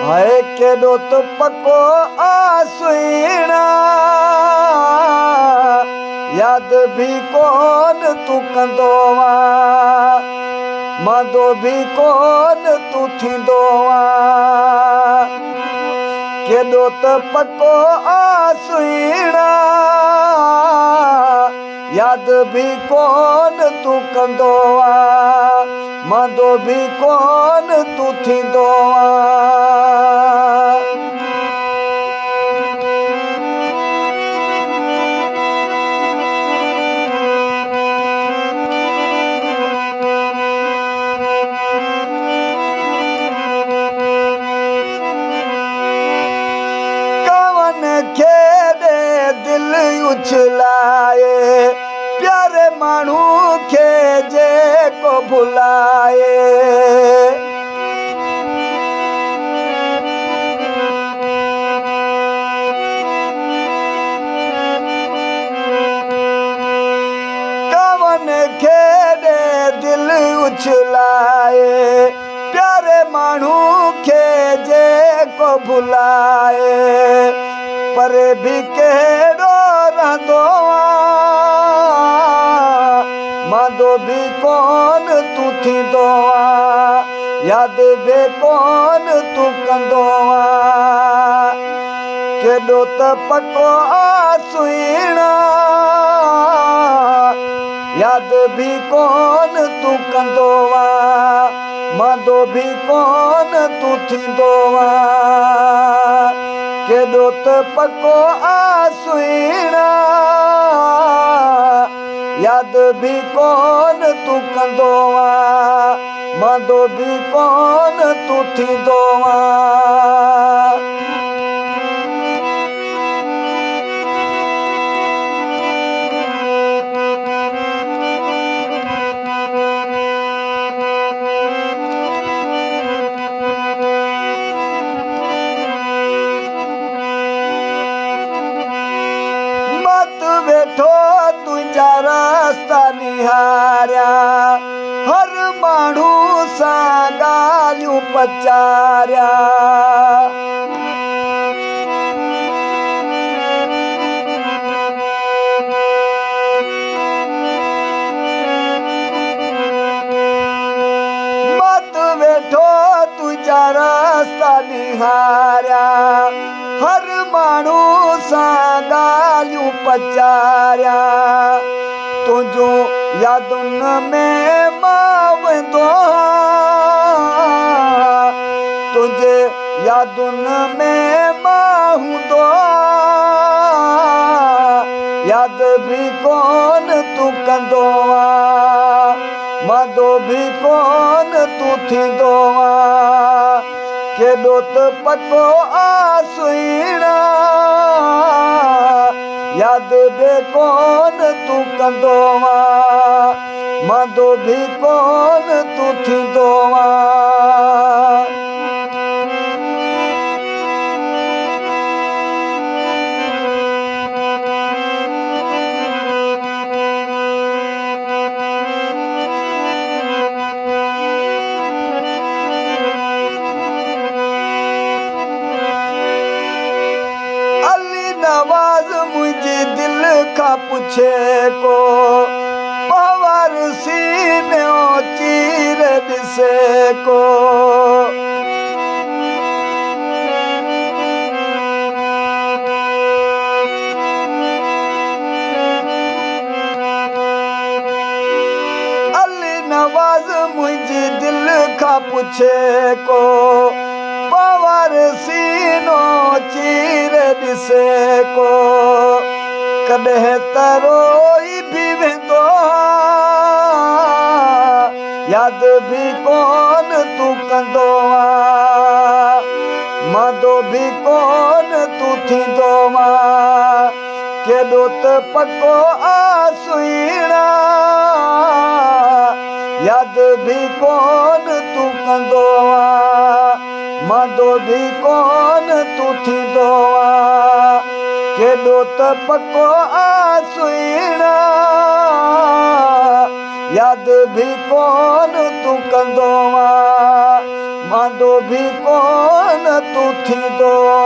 हाय केॾो त पको आसुणा यादि बि कोन तूं कंदो आहे मांदो बि कोन तूं थींदो आहे केॾो त पको आसुणा यादि बि कोन तूं कंदो आहे मांदो बि कोन तूं थींदो आहे खेॾे दिलि उछलाए प्यारे माण्हू खे जेको भुलाए कवन खेॾे दिलि उछलाए प्यारे माण्हू खे जेको भुलाए पर बि कहिड़ो रहंदो आहे मांदो बि कोन तूं थींदो आहे यादि बि कोन तूं कंदो आहे केॾो त पको आसुणा यादि बि कोन तूं कंदो आहे मांदो बि कोन तूं थींदो आहे केॾो त पको आसुणा यादि बि कोन तूं कंदो आहे मांदो बि कोन तूं थींदो आहे वेठो तुंहिंजा रास्ता निहारिया हर माण्हू सां ॻाल्हियूं पचारिया मत वेठो तुंहिंजा रास्ता निहारिया हर माण्हू सां ॻाल्हियूं पचारिया तुंहिंजो यादुनि में मां वेंदो तुंहिंजे यादुनि में मां हूंदो यादि बि कोन तूं कंदो आहे मांदो बि कोन तूं थींदो आहे केॾो त पको आसुणा यादि बि कोन तूं कंदो आहे मांदो बि कोन तूं थींदो आहे नवाज़ मुंहिंजी दिलि खां पुछे को पवर सीने चीर ॾिसे को अली नवाज़ मुंहिंजी दिलि खां पुछे को पवर सीनो चीर ॾिसे को कॾहिं त रोई बि वेंदो यादि बि कोन तूं कंदो आहे मांदो बि कोन तूं थींदो आहे केॾो त पको आसुणा यादि बि कोन तूं कंदो आहे मांदो बि कोन तूं थींदो आहे केॾो त पको आसुणा यादि बि कोन तूं कंदो आहे मांदो बि कोन तूं थींदो